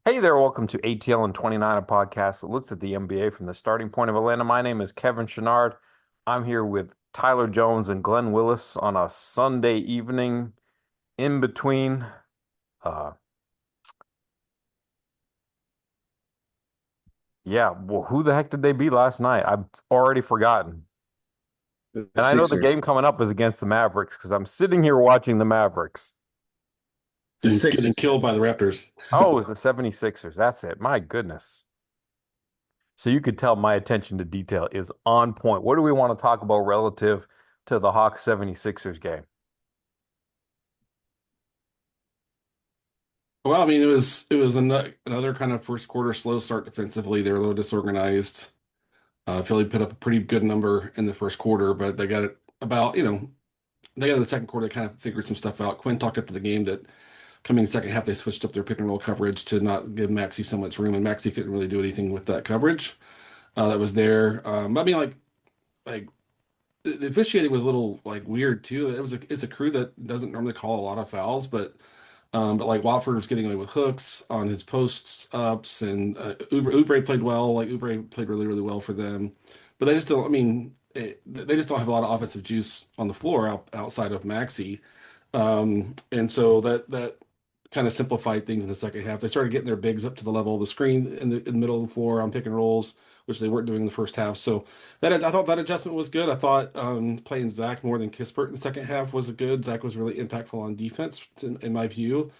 Hey there, welcome to ATL and 29, a podcast that looks at the NBA from the starting point of Atlanta. My name is Kevin Chenard. I'm here with Tyler Jones and Glen Willis on a Sunday evening in between. Uh, yeah, well, who the heck did they beat last night? I've already forgotten. The And I know the Sixers. game coming up is against the Mavericks because I'm sitting here watching the Mavericks. The Getting Sixers. killed by the Raptors. Oh, it was the 76ers. That's it. My goodness. So you could tell my attention to detail is on point. What do we want to talk about relative to the Hawks 76ers game? Well, I mean, it was another kind of first quarter slow start defensively. They were a little disorganized. Philly put up a pretty good number in the first quarter, but they got it about, they got in the second quarter, they kind of figured some stuff out. Quinn talked after the game that coming in the second half, they switched up their pick and roll coverage to not give Maxey so much room, and Maxey couldn't really do anything with that coverage that was there. I mean, like the officiating was a little like weird too. It's a crew that doesn't normally call a lot of fouls, but like Watford was getting away with hooks on his posts ups, and Oubre played well. Like Oubre played really, really well for them, but they just don't. I mean, they just don't have a lot of offensive juice on the floor outside of Maxi, and so that kind of simplified things in the second half. They started getting their bigs up to the level of the screen in the middle of the floor on pick and rolls, which they weren't doing in the first half. So that I thought that adjustment was good. I thought playing Zach more than Kispert in the second half was good. Zach was really impactful on defense, in my view.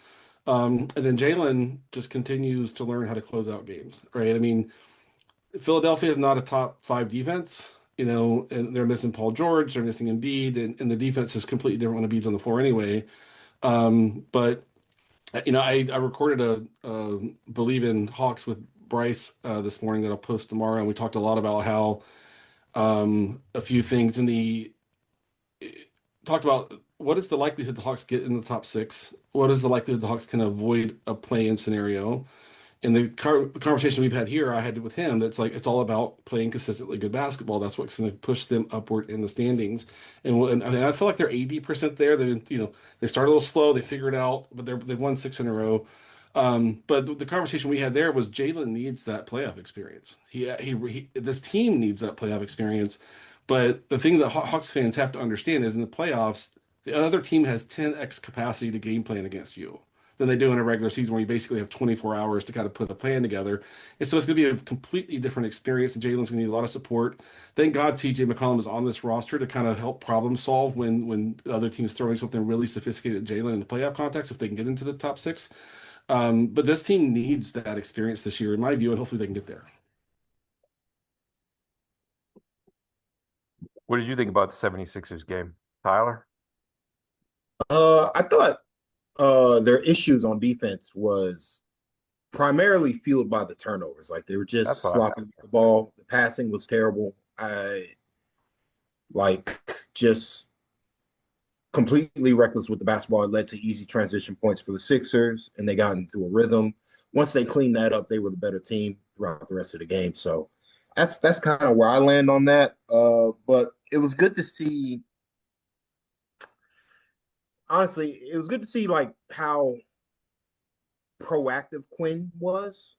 And then Jalen just continues to learn how to close out games, right? I mean, Philadelphia is not a top five defense, and they're missing Paul George, they're missing Embiid, and the defense is completely different when Embiid's on the floor anyway. But I recorded a Believe in Hawks with Bryce this morning that I'll post tomorrow, and we talked a lot about how a few things talked about what is the likelihood the Hawks get in the top six? What is the likelihood the Hawks can avoid a play-in scenario? And the conversation we've had here, I had with him, that's like it's all about playing consistently good basketball. That's what's going to push them upward in the standings. And I feel like they're 80% there. They started a little slow, they figured it out, but they've won six in a row. But the conversation we had there was Jalen needs that playoff experience. This team needs that playoff experience. But the thing that Hawks fans have to understand is in the playoffs, the other team has 10x capacity to game plan against you than they do in a regular season where you basically have 24 hours to kind of put a plan together. And so it's going to be a completely different experience. And Jalen's going to need a lot of support. Thank God CJ McCollum is on this roster to kind of help problem solve when the other team is throwing something really sophisticated at Jalen in the playoff context if they can get into the top six. But this team needs that experience this year, in my view, and hopefully they can get there. What did you think about the 76ers game, Tyler? I thought their issues on defense was primarily fueled by the turnovers. Like they were That's just what I sloppy with the ball. The passing was terrible. I like just completely reckless with the basketball. It led to easy transition points for the Sixers, and they got into a rhythm. Once they cleaned that up, they were the better team throughout the rest of the game. So that's kind of where I land on that. But it was good to see honestly, it was good to see like how proactive Quinn was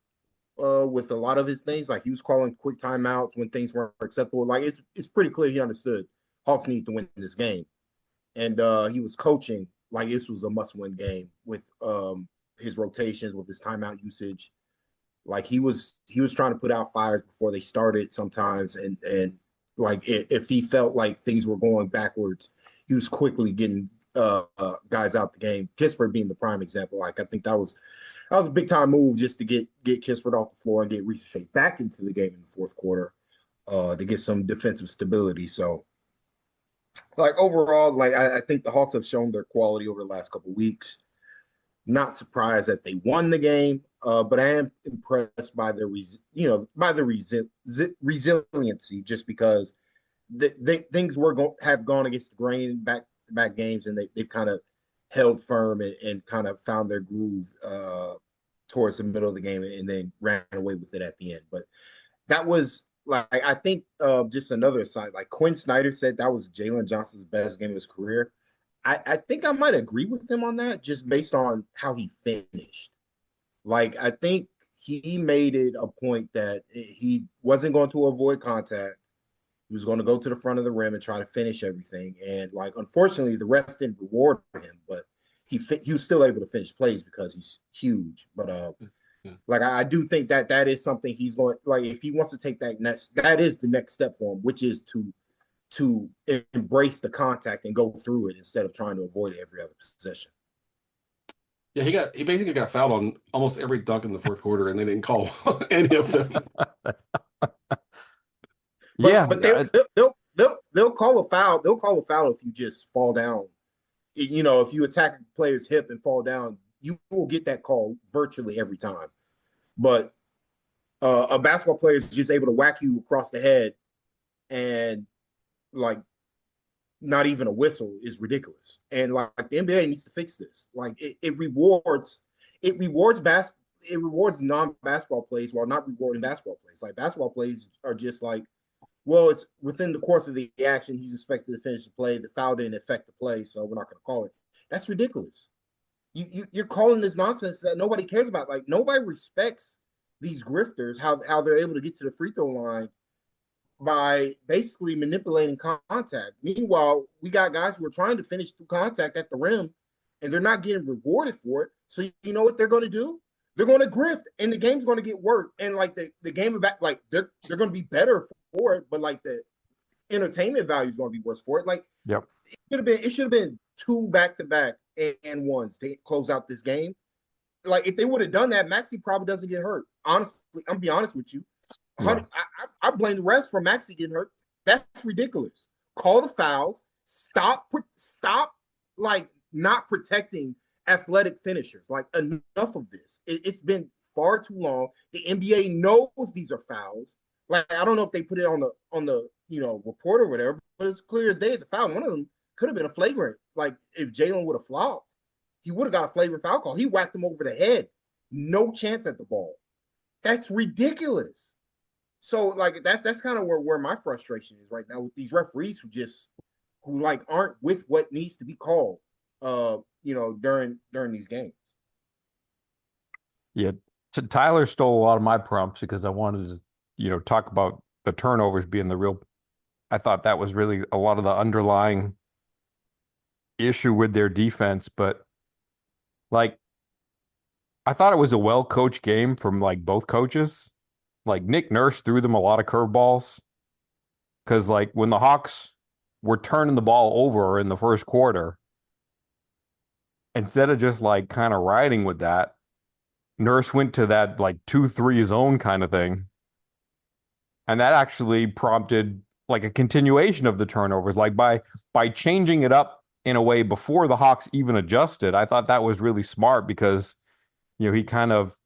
with a lot of his things. Like he was calling quick timeouts when things weren't acceptable. Like it's pretty clear he understood Hawks need to win this game, and he was coaching like this was a must-win game with his rotations, with his timeout usage. Like he was trying to put out fires before they started sometimes, and like if he felt like things were going backwards, he was quickly getting guys out the game. Kispert being the prime example. Like I think that was a big time move just to get Kispert off the floor and get Reese back into the game in the fourth quarter to get some defensive stability. So like overall, like I think the Hawks have shown their quality over the last couple of weeks. Not surprised that they won the game, but I am impressed by their resiliency just because things have gone against the grain in back games, and they've kind of held firm and kind of found their groove towards the middle of the game, and then ran away with it at the end. But that was like I think just another aside. Like Quinn Snyder said, that was Jalen Johnson's best game of his career. I think I might agree with him on that, just based on how he finished. Like I think he made it a point that he wasn't going to avoid contact. He was going to go to the front of the rim and try to finish everything. And like, unfortunately, the refs didn't reward him, but he was still able to finish plays because he's huge. But Yeah. like I do think that that is something he's going, like, if he wants to take that next, that is the next step for him, which is to embrace the contact and go through it instead of trying to avoid it every other possession. Yeah, he basically got fouled on almost every dunk in the fourth quarter, and they didn't call any of them. Yeah, But they'll call a foul. They'll call a foul if you just fall down. You know, if you attack a player's hip and fall down, you will get that call virtually every time. But a basketball player is just able to whack you across the head and like not even a whistle is ridiculous. And like the NBA needs to fix this. Like it rewards it rewards non-basketball plays while not rewarding basketball plays. Like basketball plays are just like, well, it's within the course of the action, he's expected to finish the play. The foul didn't affect the play, so we're not going to call it. That's ridiculous. You're calling this nonsense that nobody cares about. Like nobody respects these grifters, how they're able to get to the free throw line by basically manipulating contact. Meanwhile, we got guys who are trying to finish through contact at the rim, and they're not getting rewarded for it. So you know what they're going to do? They're going to grift, and the game's going to get worse. And like the game of back, like they're going to be better for it, but like the entertainment value is going to be worse for it. Like yep. it should have been two back to back and ones to close out this game. Like if they would have done that, Maxey probably doesn't get hurt. Honestly, I'm be honest with you. Yeah. I blame the refs for Maxey getting hurt. That's ridiculous. Call the fouls. Stop like not protecting athletic finishers. Like enough of this. It's been far too long. The NBA knows these are fouls. Like I don't know if they put it on the report or whatever, but it's clear as day it's a foul. One of them could have been a flagrant. Like if Jalen would have flopped, he would have got a flagrant foul call. He whacked him over the head. No chance at the ball. That's ridiculous. So like that's kind of where my frustration is right now with these referees who like aren't with what needs to be called during these games. Yeah. Tyler stole a lot of my prompts because I wanted to, talk about the turnovers being the real. I thought that was really a lot of the underlying issue with their defense, but like I thought it was a well-coached game from like both coaches. Like Nick Nurse threw them a lot of curveballs because like when the Hawks were turning the ball over in the first quarter, instead of just like kind of riding with that, Nurse went to that like 2-3 zone kind of thing. And that actually prompted like a continuation of the turnovers. Like by changing it up in a way before the Hawks even adjusted, I thought that was really smart because, he kind of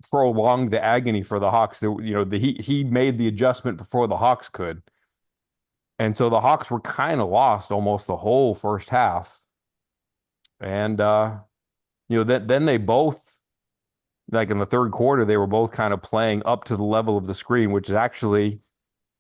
prolonged the agony for the Hawks. He made the adjustment before the Hawks could. And so the Hawks were kind of lost almost the whole first half. And then they both, like in the third quarter, they were both kind of playing up to the level of the screen, which is actually,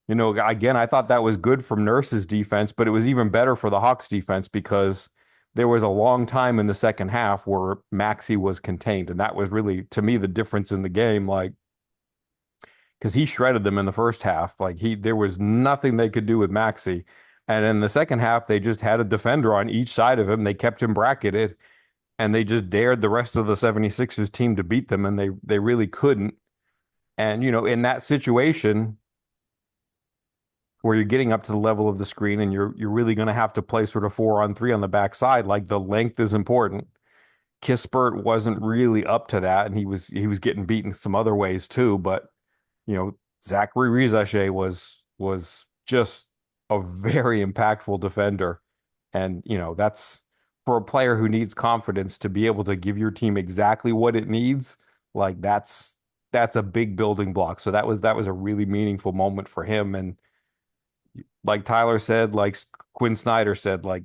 again, I thought that was good from Nurse's defense, but it was even better for the Hawks defense because there was a long time in the second half where Maxey was contained. And that was really, to me, the difference in the game. Like, because he shredded them in the first half. Like there was nothing they could do with Maxey. And in the second half, they just had a defender on each side of him. They kept him bracketed and they just dared the rest of the 76ers team to beat them. And they really couldn't. And, in that situation where you're getting up to the level of the screen and you're really going to have to play sort of 4-on-3 on the backside, like the length is important. Kispert wasn't really up to that, and he was getting beaten some other ways too. But Zachary Rizache was just a very impactful defender, and that's for a player who needs confidence to be able to give your team exactly what it needs. Like that's a big building block. So that was a really meaningful moment for him. And like Tyler said, like Quinn Snyder said, like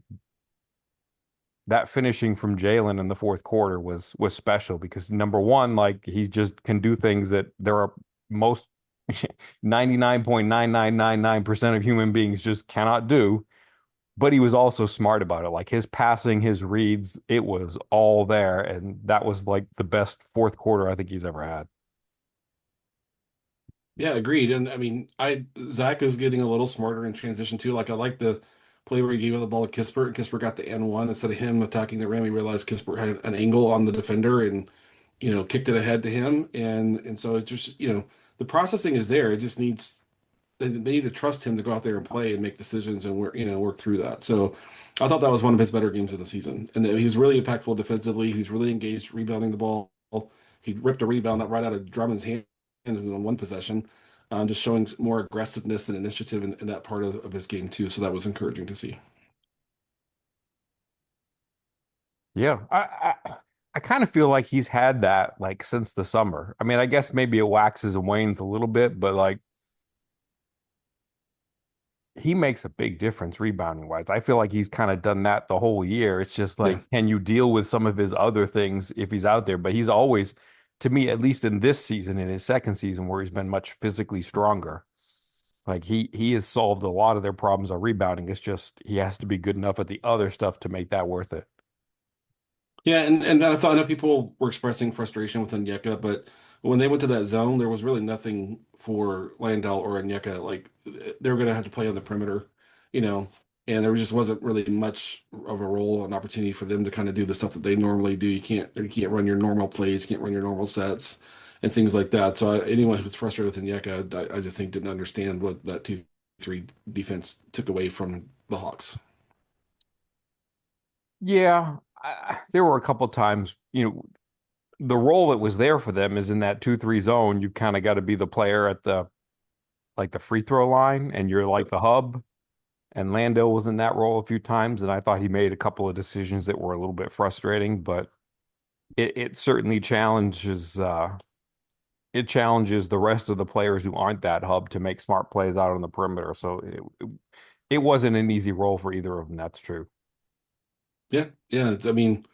that finishing from Jalen in the fourth quarter was special because number one, like he just can do things that there are most 99.9999% of human beings just cannot do. But he was also smart about it. Like his passing, his reads, it was all there. And that was like the best fourth quarter I think he's ever had. Yeah, agreed. And I mean, I Zach is getting a little smarter in transition too. Like I like the play where he gave the ball to Kispert, and Kispert got the N1 instead of him attacking the rim. He realized Kispert had an angle on the defender and kicked it ahead to him. And so it just the processing is there. It just needs they need to trust him to go out there and play and make decisions and work through that. So I thought that was one of his better games of the season. And he was really impactful defensively. He's really engaged rebounding the ball. He ripped a rebound right out of Drummond's hands in one possession, just showing more aggressiveness and initiative in that part of his game too. So that was encouraging to see. Yeah, I kind of feel like he's had that like since the summer. I mean, I guess maybe it waxes and wanes a little bit, but like he makes a big difference rebounding wise. I feel like he's kind of done that the whole year. It's just Yeah. like, can you deal with some of his other things if he's out there? But he's always, to me, at least in this season, in his second season, where he's been much physically stronger. Like he has solved a lot of their problems on rebounding. It's just he has to be good enough at the other stuff to make that worth it. Yeah, and I know people were expressing frustration with Onyeka, but when they went to that zone, there was really nothing for Landell or Onyeka. Like they were going to have to play on the perimeter, you know, and there just wasn't really much of a role and opportunity for them to kind of do the stuff that they normally do. You can't run your normal plays, you can't run your normal sets, and things like that. So anyone who's frustrated with Onyeka, I just think didn't understand what that 2-3 defense took away from the Hawks. Yeah, there were a couple times, the role that was there for them is in that 2-3 zone. You've kind of got to be the player at the like the free throw line, and you're like the hub. And Lando was in that role a few times, and I thought he made a couple of decisions that were a little bit frustrating, but it certainly challenges the rest of the players who aren't that hub to make smart plays out on the perimeter. So it wasn't an easy role for either of them. That's true. Yeah, yeah. I mean,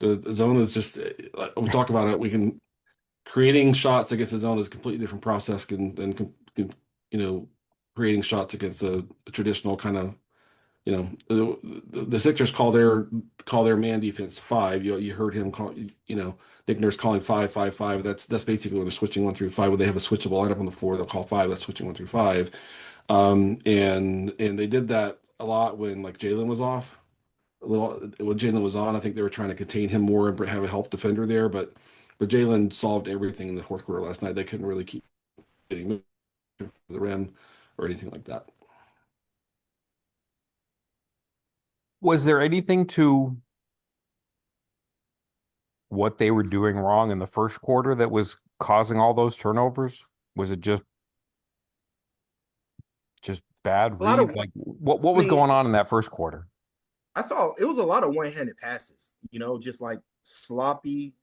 the zone is just like we'll talk about it. We can creating shots against the zone is a completely different process than you know creating shots against a traditional kind of the Sixers call their man defense five. You heard him call Nick Nurse calling 5-5-5. That's basically when they're switching 1 through 5. When they have a switchable lineup on the floor, they'll call five. That's switching 1 through 5. And they did that a lot when like Jalen was off. A little when Jalen was on, I think they were trying to contain him more and have a help defender there, but Jalen solved everything in the fourth quarter last night. They couldn't really keep getting to the rim or anything like that. Was there anything to what they were doing wrong in the first quarter that was causing all those turnovers? Was it just bad A lot of, read? Like what I was mean, going on in that first quarter? I saw it was a lot of one-handed passes, just like sloppy,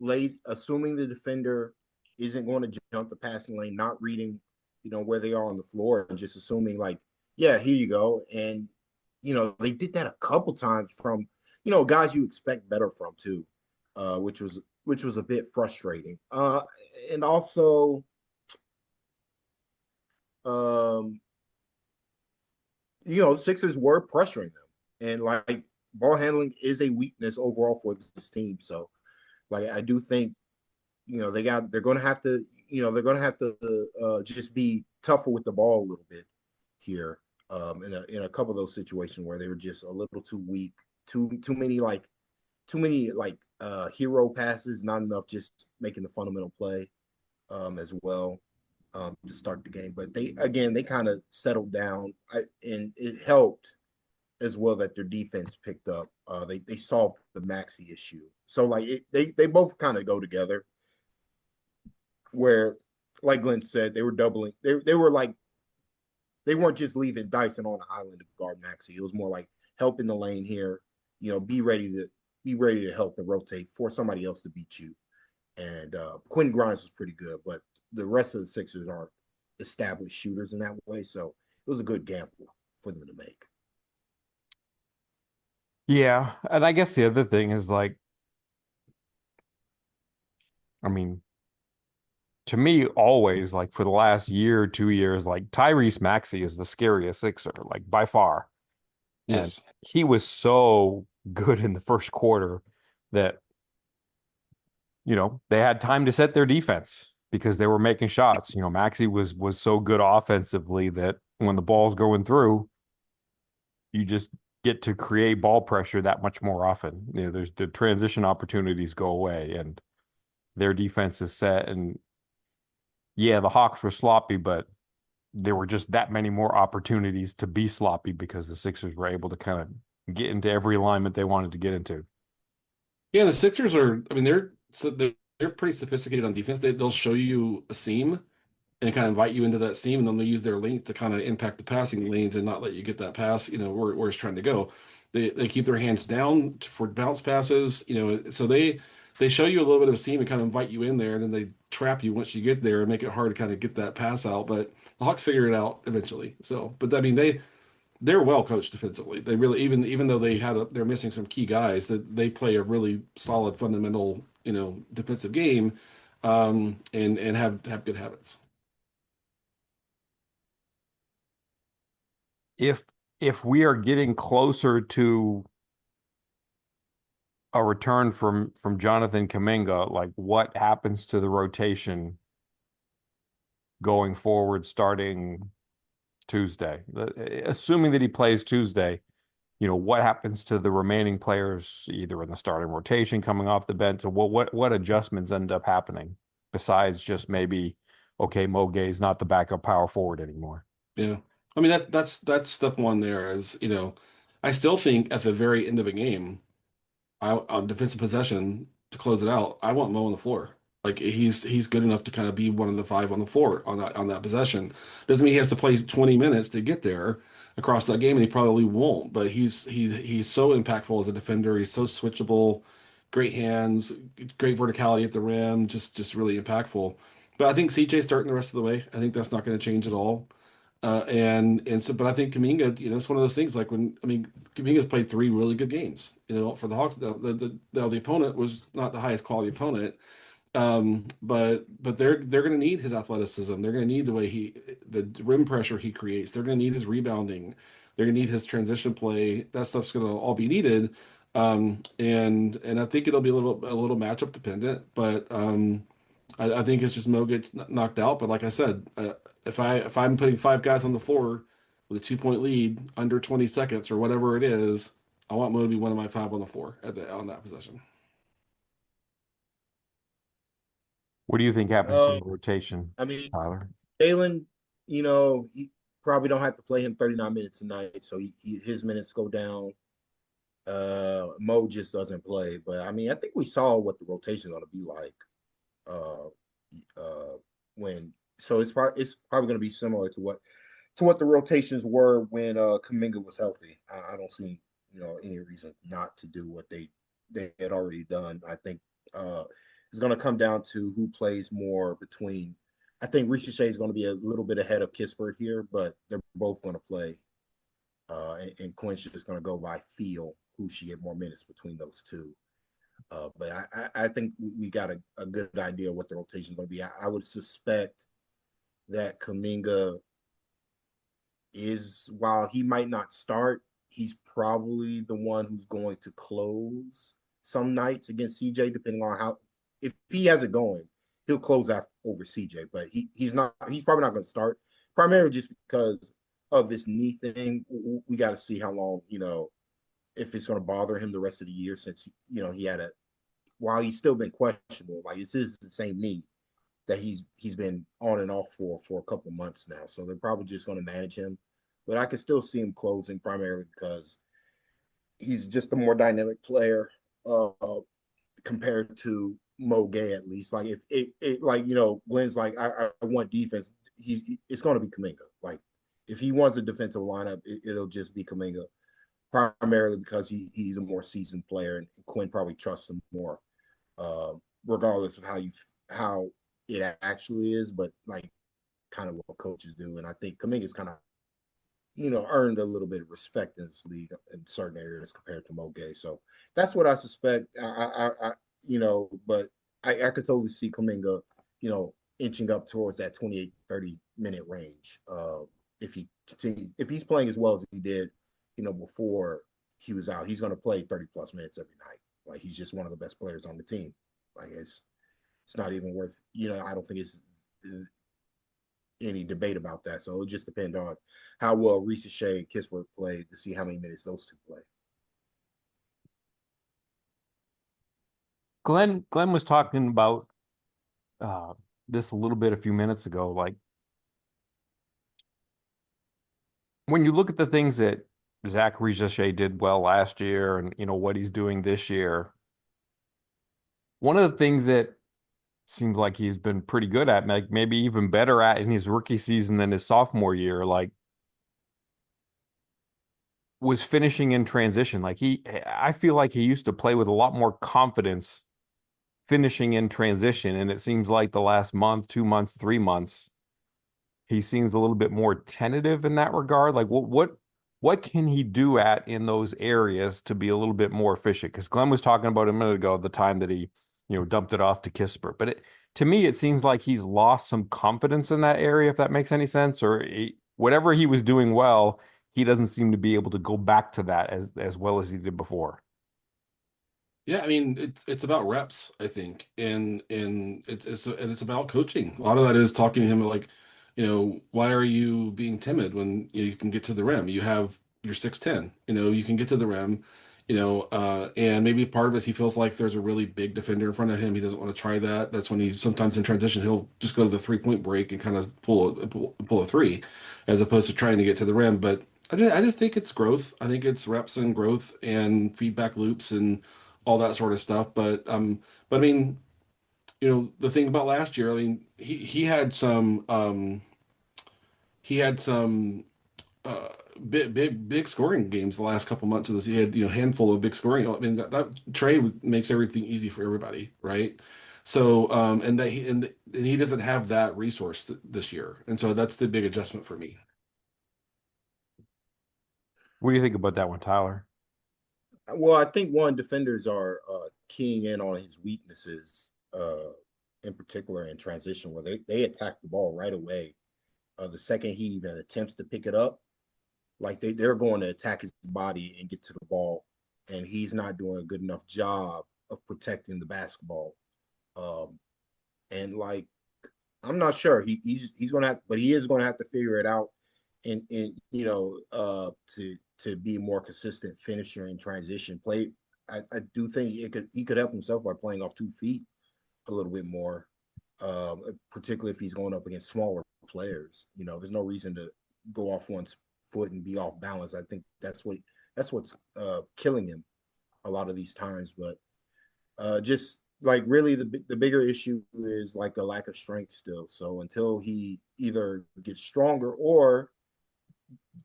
lazy, assuming the defender isn't going to jump the passing lane, not reading, where they are on the floor, and just assuming like, yeah, here you go. And they did that a couple times from, guys you expect better from too, which was a bit frustrating. And also, um, Sixers were pressuring them, and like ball handling is a weakness overall for this team. So, like, I do think they're going to have to just be tougher with the ball a little bit here, in a couple of those situations where they were just a little too weak, too many hero passes, not enough just making the fundamental play as well to start the game. But they kind of settled down, and it helped as well that their defense picked up. They solved the Maxi issue, so like they both kind of go together. Where, like Glenn said, they were doubling. They were like they weren't just leaving Dyson on the island to guard Maxi. It was more like helping the lane here. Be ready to help and rotate for somebody else to beat you. And Quinn Grimes was pretty good, but the rest of the Sixers aren't established shooters in that way. So it was a good gamble for them to make. Yeah, and I guess the other thing is like, I mean, to me, always like for the last year, 2 years, like Tyrese Maxey is the scariest Sixer, like by far. And Yes. he was so good in the first quarter that, they had time to set their defense. because they were making shots. Maxey was so good offensively that when the ball's going through, you just get to create ball pressure that much more often. There's the transition opportunities go away and their defense is set. And yeah, the Hawks were sloppy, but there were just that many more opportunities to be sloppy because the Sixers were able to kind of get into every alignment they wanted to get into. Yeah, the Sixers are. I mean, they're pretty sophisticated on defense. They'll show you a seam and kind of invite you into that seam, and then they'll use their length to kind of impact the passing lanes and not let you get that pass, where it's trying to go. They keep their hands down for bounce passes, so they show you a little bit of a seam and kind of invite you in there, and then they trap you once you get there and make it hard to kind of get that pass out. But the Hawks figure it out eventually. So, but I mean, they're well coached defensively. They really, even though they're missing some key guys, that they play a really solid fundamental, defensive game, and have good habits. If we are getting closer to a return from Jonathan Kuminga, like what happens to the rotation going forward starting Tuesday? Assuming that he plays Tuesday, what happens to the remaining players either in the starting rotation coming off the bench, or what adjustments end up happening besides just maybe, okay, Mo Gay's not the backup power forward anymore. Yeah. I mean that's step one there is, I still think at the very end of a game, on defensive possession to close it out, I want Mo on the floor. Like he's good enough to kind of be one of the five on the floor on that possession. Doesn't mean he has to play 20 minutes to get there across that game, and he probably won't. But he's so impactful as a defender. He's so switchable, great hands, great verticality at the rim, just really impactful. But I think CJ's starting the rest of the way. I think that's not going to change at all. But I think Kuminga, it's one of those things like Kuminga's played three really good games, for the Hawks. The opponent was not the highest quality opponent, but they're going to need his athleticism. They're going to need the rim pressure he creates. They're going to need his rebounding. They're going to need his transition play. That stuff's going to all be needed. And I think it'll be a little matchup dependent, but I think it's just Mo gets knocked out. But like I said, if I'm putting five guys on the floor with a 2-point lead under 20 seconds or whatever it is, I want Mo to be one of my five on the floor on that possession. What do you think happens to Uh, the rotation, I mean, Tyler? Jalen, he probably don't have to play him 39 minutes tonight, so his minutes go down. Mo just doesn't play, but I mean, I think we saw what the rotation is going to be like. Uh, when so it's probably going to be similar to what the rotations were when Kuminga was healthy. I don't see any reason not to do what they had already done. I think it's going to come down to who plays more between. I think Ricochet is going to be a little bit ahead of Kispert here, but they're both going to play. And Quinn's just going to go by feel who should get more minutes between those two. But I think we got a good idea what the rotation is going to be. I would suspect that Kuminga while he might not start, he's probably the one who's going to close some nights against CJ, depending on how. If he has it going, he'll close over CJ, but he's not. He's probably not going to start, primarily just because of this knee thing. We got to see how long, if it's going to bother him the rest of the year, since he had while he's still been questionable, like this is the same knee that he's been on and off for a couple months now. So they're probably just going to manage him. But I can still see him closing primarily because he's just a more dynamic player compared to Mo Gay, at least. Like if it like Glen's like I want defense. It's going to be Kuminga. Like if he wants a defensive lineup, it'll just be Kuminga, primarily because he's a more seasoned player and Quinn probably trusts him more, regardless of how it actually is, but like kind of what coaches do. And I think Kuminga's kind of earned a little bit of respect in this league in certain areas compared to Mo Gay. So that's what I suspect. But I could totally see Kuminga, inching up towards that 28, 30-minute range. If he's playing as well as he did, before he was out, he's going to play 30 plus minutes every night. Like he's just one of the best players on the team. Like It's not even worth, I don't think it's any debate about that. So it just depends on how well Shea and Kispert play to see how many minutes those two play. Glenn was talking about uh, this a little bit a few minutes ago. Like when you look at the things that Zach Shea did well last year, and what he's doing this year, one of the things that seems like he's been pretty good at, like maybe even better at in his rookie season than his sophomore year, like was finishing in transition. I feel like he used to play with a lot more confidence finishing in transition. And it seems like the last month, 2 months, 3 months, he seems a little bit more tentative in that regard. Like what can he do at in those areas to be a little bit more efficient? Because Glenn was talking about a minute ago the time that he, dumped it off to Kispert. But to me, it seems like he's lost some confidence in that area, if that makes any sense. Or whatever he was doing well, he doesn't seem to be able to go back to that as well as he did before. Yeah, I mean it's about reps, I think, and it's about coaching. A lot of that is talking to him like, why are you being timid when you can get to the rim? You have your 6'10", you can get to the rim, and maybe part of it is he feels like there's a really big defender in front of him. He doesn't want to try that. That's when he sometimes in transition he'll just go to the 3-point break and kind of pull a three, as opposed to trying to get to the rim. But I just think it's growth. I think it's reps and growth and feedback loops and all that sort of stuff. But I mean, the thing about last year, I mean, he had some uh big scoring games the last couple months of this. He had, handful of big scoring. I mean, that trade makes everything easy for everybody, right? So, and he doesn't have that resource this year, and so that's the big adjustment for me. What do you think about that one, Tyler? Well, I think one, defenders are keying in on his weaknesses, in particular in transition, where they attack the ball right away. The second he even attempts to pick it up, like they're going to attack his body and get to the ball, and he's not doing a good enough job of protecting the basketball. Um, and like I'm not sure he's going to have, but he is going to have to figure it out, in to be more consistent finisher in transition play. I do think he could help himself by playing off 2 feet a little bit more, particularly if he's going up against smaller players. There's no reason to go off one's foot and be off balance. I think that's what's killing him a lot of these times. But just like really the bigger issue is like a lack of strength still. So until he either gets stronger or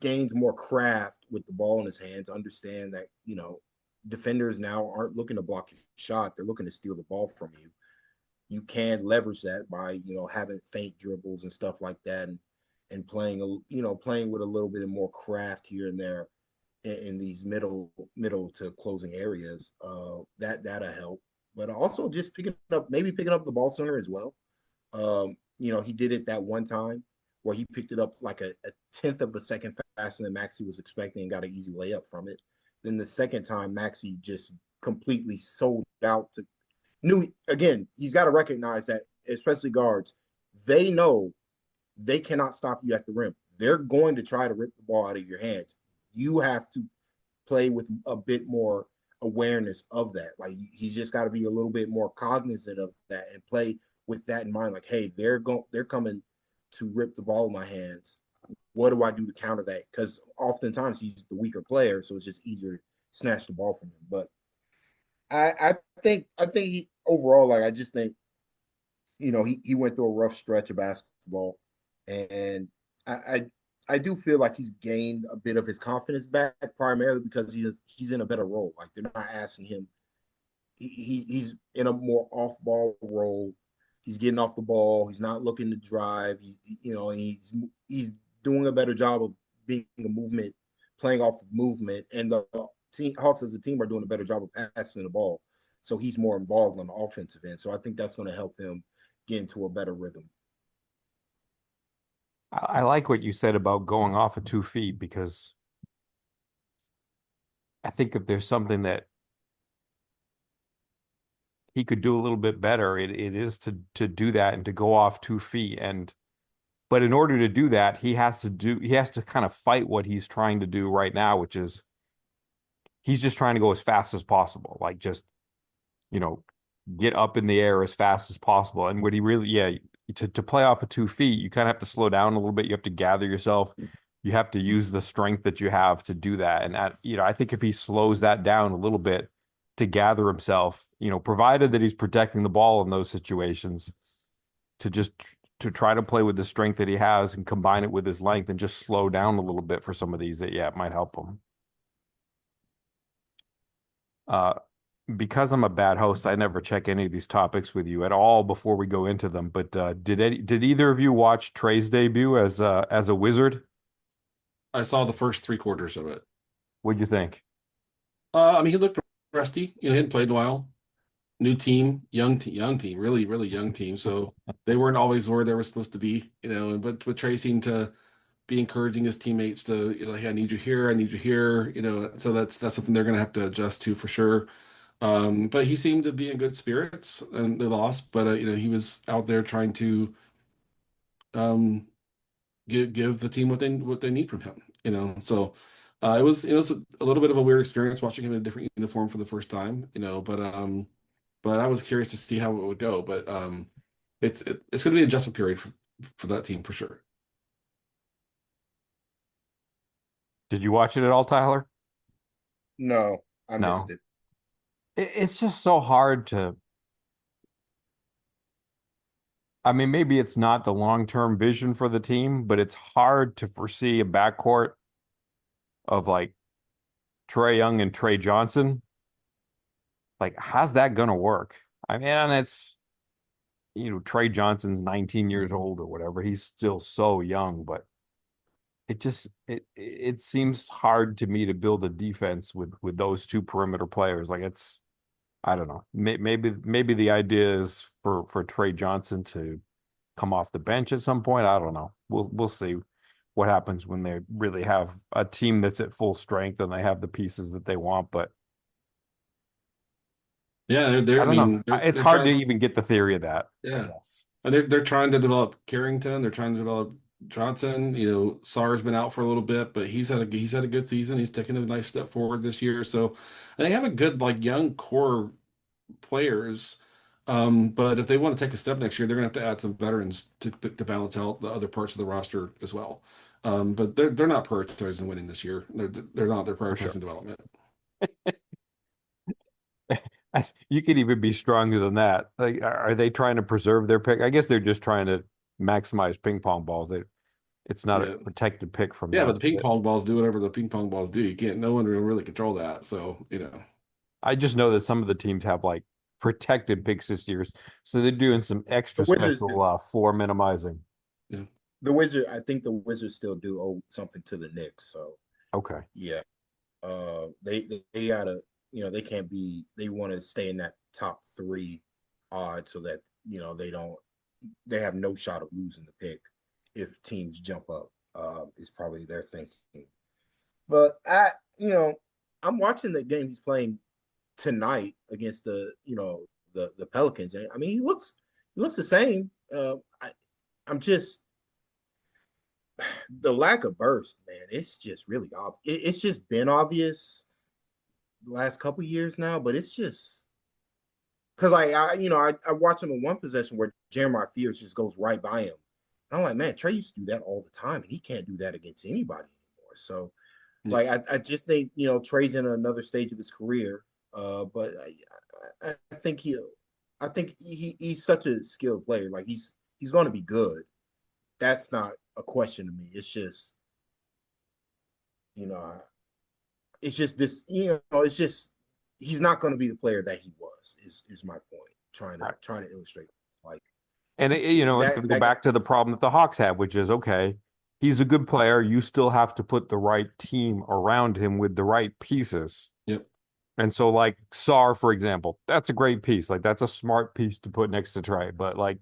gains more craft with the ball in his hands, understand that defenders now aren't looking to block your shot; they're looking to steal the ball from you. You can leverage that by having feint dribbles and stuff like that, and playing with a little bit more craft here and there in these middle to closing areas. That'll help, but also just picking up the ball center as well. He did it that one time where he picked it up like a tenth of a second faster than Maxi was expecting and got an easy layup from it. Then the second time, Maxi just completely sold out to knew again, he's got to recognize that, especially guards, they know they cannot stop you at the rim. They're going to try to rip the ball out of your hands. You have to play with a bit more awareness of that. Like he's just got to be a little bit more cognizant of that and play with that in mind. Like, hey, they're coming to rip the ball in my hands. What do I do to counter that? Because oftentimes he's the weaker player, so it's just easier to snatch the ball from him. But I think he overall, like I just think he went through a rough stretch of basketball, and I, I I do feel like he's gained a bit of his confidence back, primarily because he's in a better role. Like they're not asking him. He's in a more off ball role. He's getting off the ball. He's not looking to drive. He's doing a better job of being a movement, playing off of movement, and the Hawks as a team are doing a better job of passing the ball. So he's more involved on the offensive end. So I think that's going to help him get into a better rhythm. I like what you said about going off of 2 feet because I think if there's something that he could do a little bit better, it is to do that and to go off 2 feet. And but in order to do that, he has to kind of fight what he's trying to do right now, which is he's just trying to go as fast as possible. Like just, you know, get up in the air as fast as possible. And would he really, yeah, to play off of 2 feet, you kind of have to slow down a little bit. You have to gather yourself. You have to use the strength that you have to do that. And I think if he slows that down a little bit to gather himself, provided that he's protecting the ball in those situations, to just to try to play with the strength that he has and combine it with his length and just slow down a little bit for some of these that, yeah, it might help him. Uh, because I'm a bad host, I never check any of these topics with you at all before we go into them. But did either of you watch Trey's debut as a Wizard? I saw the first 3 quarters of it. What'd you think? I mean, he looked rusty. He hadn't played in a while. New team, young team, really, really young team. So they weren't always where they were supposed to be, But Trey seemed to be encouraging his teammates to, hey, I need you here, I need you here, So that's something they're going to have to adjust to for sure. But he seemed to be in good spirits, and they lost, but he was out there trying to um, give the team what they need from him. So it was a little bit of a weird experience watching him in a different uniform for the first time. But I was curious to see how it would go. But it's going to be an adjustment period for that team for sure. Did you watch it at all, Tyler? No, I missed No. it. It's just so hard to. I mean, maybe it's not the long-term vision for the team, but it's hard to foresee a backcourt of like Trae Young and Trey Johnson. Like, how's that gonna work? I mean, and Trey Johnson's 19 years old or whatever. He's still so young, but it seems hard to me to build a defense with those two perimeter players. Like I don't know. Maybe the idea is for Trey Johnson to come off the bench at some point. I don't know. We'll see what happens when they really have a team that's at full strength and they have the pieces that they want. But Yeah, they're I I don't know. mean, they're It's they're hard to trying. even get the theory of that, I Yeah. guess. And they're trying to develop Carrington. They're trying to develop Johnson. Sarr's been out for a little bit, but he's had a good season. He's taken a nice step forward this year. So, and they have a good like young core players. But if they want to take a step next year, they're gonna have to add some veterans to balance out the other parts of the roster as well. But they're not prioritizing winning this year. They're not. They're For sure. prioritizing development. You could even be stronger than that. Like, are they trying to preserve their pick? I guess they're just trying to maximize ping pong balls. It's not a Yeah. protected pick from Yeah, but the them, is ping it? pong balls do whatever the ping pong balls do. You can't, no one will really control that. So. I just know that some of the teams have like protected picks this year, so they're doing some The extra Wizards, special floor minimizing. Yeah. I think the Wizards still do owe something to the Knicks. So Okay, yeah, they gotta, they can't be. They want to stay in that top three odd so that they have no shot of losing the pick if teams jump up. Is probably their thinking. But I'm watching the game he's playing tonight against the Pelicans. And I mean, he looks the same. I'm just the lack of burst, man. It's just really obvious. It's just been obvious the last couple years now, but it's just because I watch him in one possession where Jeremiah Fears just goes right by him. I'm like, man, Trey used to do that all the time, and he can't do that against anybody anymore. So, Yeah. like, I just think Trey's in another stage of his career. But I think he's such a skilled player. Like he's going to be good. That's not a question to me. It's just you know it's just this it's just he's not going to be the player that he was. Is my point. Trying to all right. trying to illustrate like And it's going to go that guy. back to the problem that the Hawks have, which is okay. He's a good player. You still have to put the right team around him with the right pieces. Yep. And so, like Sar, for example, that's a great piece. Like that's a smart piece to put next to Trey. But like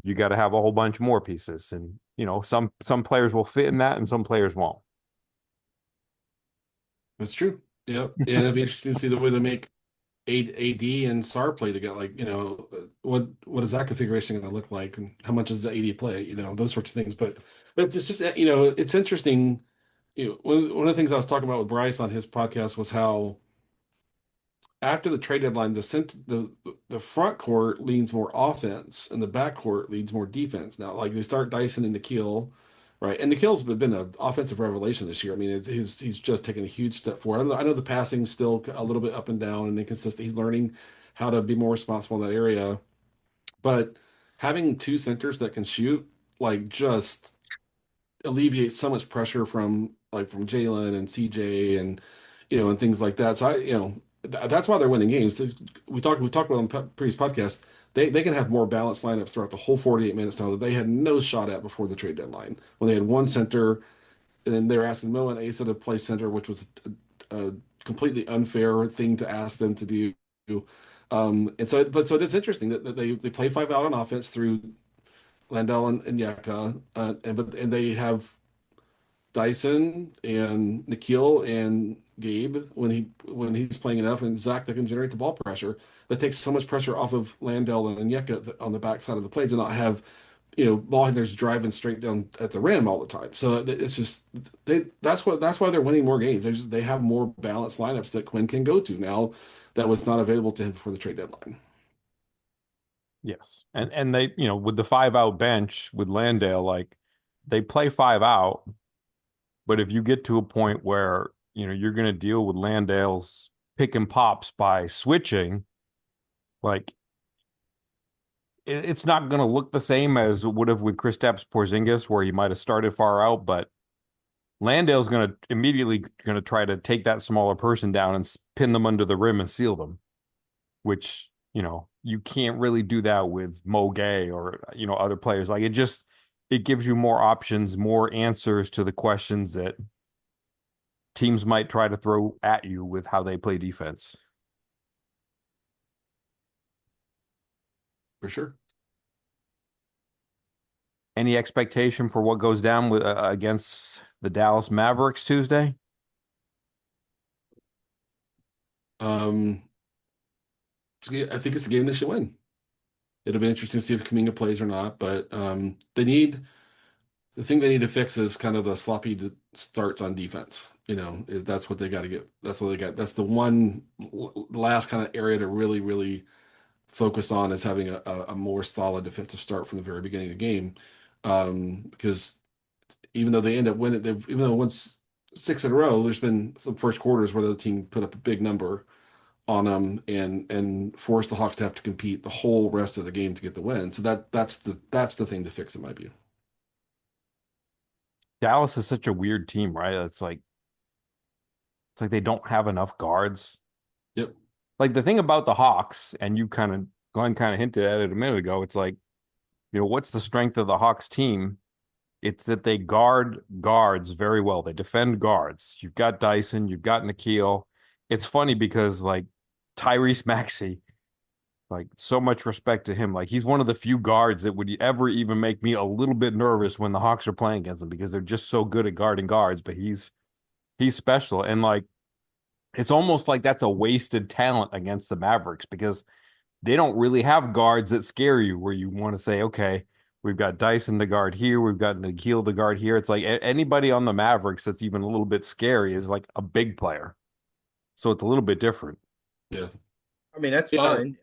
you got to have a whole bunch more pieces, and some players will fit in that, and some players won't. That's true. Yep. And it'll be interesting to see the way they make AD and SAR play together? Like, what is that configuration going to look like, and how much does the AD play? Those sorts of things. But it's just it's interesting. One of the things I was talking about with Bryce on his podcast was how after the trade deadline, the front court leans more offense and the back court leans more defense. Now, like they start Dyson and Nikhil, right? And Nikhil's been an offensive revelation this year. I mean, he's just taken a huge step forward. I know the passing's still a little bit up and down and inconsistent. He's learning how to be more responsible in that area. But having two centers that can shoot, like, just alleviates so much pressure from Jalen and CJ and and things like that. So that's why they're winning games. We talked about on previous podcasts. They can have more balanced lineups throughout the whole 48 minutes now that they had no shot at before the trade deadline when they had one center and then they were asking Mo and Asa to play center, which was a completely unfair thing to ask them to do. So it is interesting that they play five out on offense through Landell and Yaka, and they have Dyson and Nikhil and Gabe when he's playing enough, and Zach that can generate the ball pressure. That takes so much pressure off of Landell and Yeka on the backside of the plays, and not have ball handlers driving straight down at the rim all the time. So it's just that's why they're winning more games. They have more balanced lineups that Quinn can go to now that was not available to him before the trade deadline. Yes. And they, with the five out bench with Landale, like they play five out, but if you get to a point where, you're going to deal with Landale's pick and pops by switching, like it's not going to look the same as it would have with Kristaps Porzingis, where he might have started far out, but Landale's going to immediately going to try to take that smaller person down and pin them under the rim and seal them, which, you can't really do that with Mo Gay or, other players. Like it gives you more options, more answers to the questions that teams might try to throw at you with how they play defense. For sure. Any expectation for what goes down with against the Dallas Mavericks Tuesday? Um, I think it's a game they should win. It'll be interesting to see if Kuminga plays or not, but the thing they need to fix is kind of the sloppy starts on defense. Is that's what they got to get. That's what they got. That's the one last kind of area to really, really focus on, is having a more solid defensive start from the very beginning of the game. Because even though they end up winning, even though once six in a row, there's been some first quarters where the team put up a big number on them and force the Hawks to have to compete the whole rest of the game to get the win. So that's the thing to fix, in my view. Dallas is such a weird team, right? It's like they don't have enough guards. Yep. Like the thing about the Hawks, and Glenn kind of hinted at it a minute ago, it's like, what's the strength of the Hawks team? It's that they guard guards very well. They defend guards. You've got Dyson, you've got Nikhil. It's funny because like Tyrese Maxey, like so much respect to him. Like he's one of the few guards that would ever even make me a little bit nervous when the Hawks are playing against him, because they're just so good at guarding guards, but he's special. And like it's almost like that's a wasted talent against the Mavericks, because they don't really have guards that scare you where you want to say, okay, we've got Dyson to guard here, we've got Nikhil to guard here. It's like anybody on the Mavericks that's even a little bit scary is like a big player. So it's a little bit different. Yeah. I mean, that's Yeah. fine.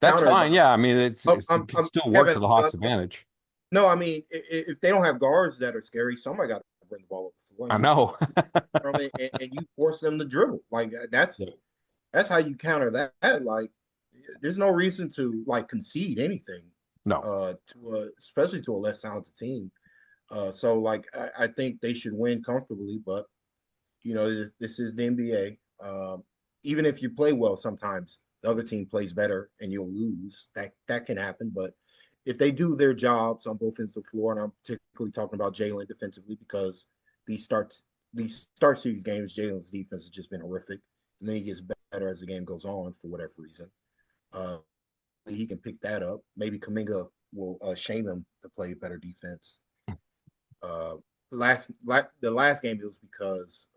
That's Counter fine. Yeah. I mean, it can still work Kevin. to the Hawks' advantage. No, I mean, if they don't have guards that are scary, somebody got to bring the ball up the floor. I know. I mean, and you force them to dribble. Like Yeah. that's how you counter that. Like, there's no reason to like concede anything. No. Especially to a less talented team. So like I think they should win comfortably, but this is the NBA. Even if you play well, sometimes the other team plays better and you'll lose. That can happen, but if they do their jobs on both ends of the floor, and I'm particularly talking about Jalen defensively, because these start series games, Jalen's defense has just been horrific, and then he gets better as the game goes on for whatever reason. Uh, he can pick that up. Maybe Kuminga will shame him to play better defense. Uh, the last game it was because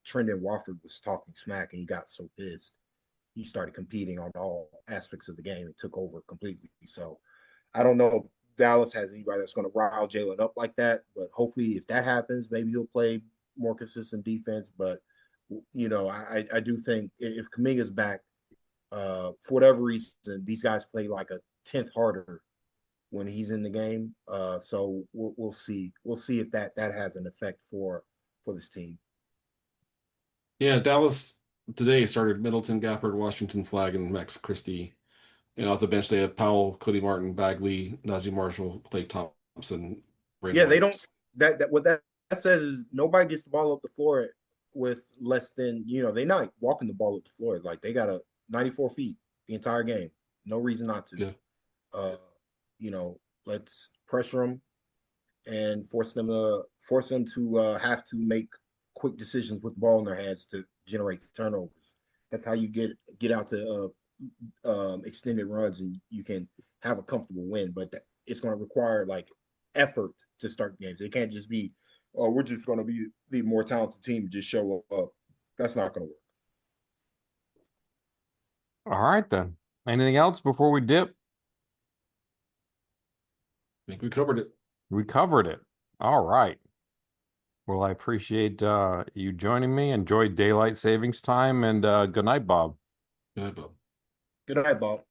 Trendon Watford was talking smack and he got so pissed. he started competing on all aspects of the game and took over completely. So I don't know if Dallas has anybody that's going to rile Jalen up like that, but hopefully, if that happens, maybe he'll play more consistent defense. But I do think if Kuminga's back, for whatever reason, these guys play like a tenth harder when he's in the game. So we'll see. We'll see if that has an effect for this team. Yeah, Dallas today started Middleton, Gafford, Washington, Flag, and Max Christie. Off the bench they have Powell, Cody Martin, Bagley, Najee Marshall, Klay Thompson, Brandon Yeah, they don't. Williams. That what that says is nobody gets the ball up the floor with less than they're not walking the ball up the floor. Like they got a 94 feet the entire game. No reason not to. Yeah. Uh, let's pressure them and force them to have to make quick decisions with the ball in their hands to generate turnovers. That's how you get out to extended runs and you can have a comfortable win. But it's going to require like effort to start games. It can't just be, oh, we're just going to be the more talented team and just show up. That's not going to work. All right, then. Anything else before we dip? I think we covered it. We covered it. All right. Well, I appreciate you joining me. Enjoy daylight savings time and good night, Bob. Good night, Bob. Good night, Bob.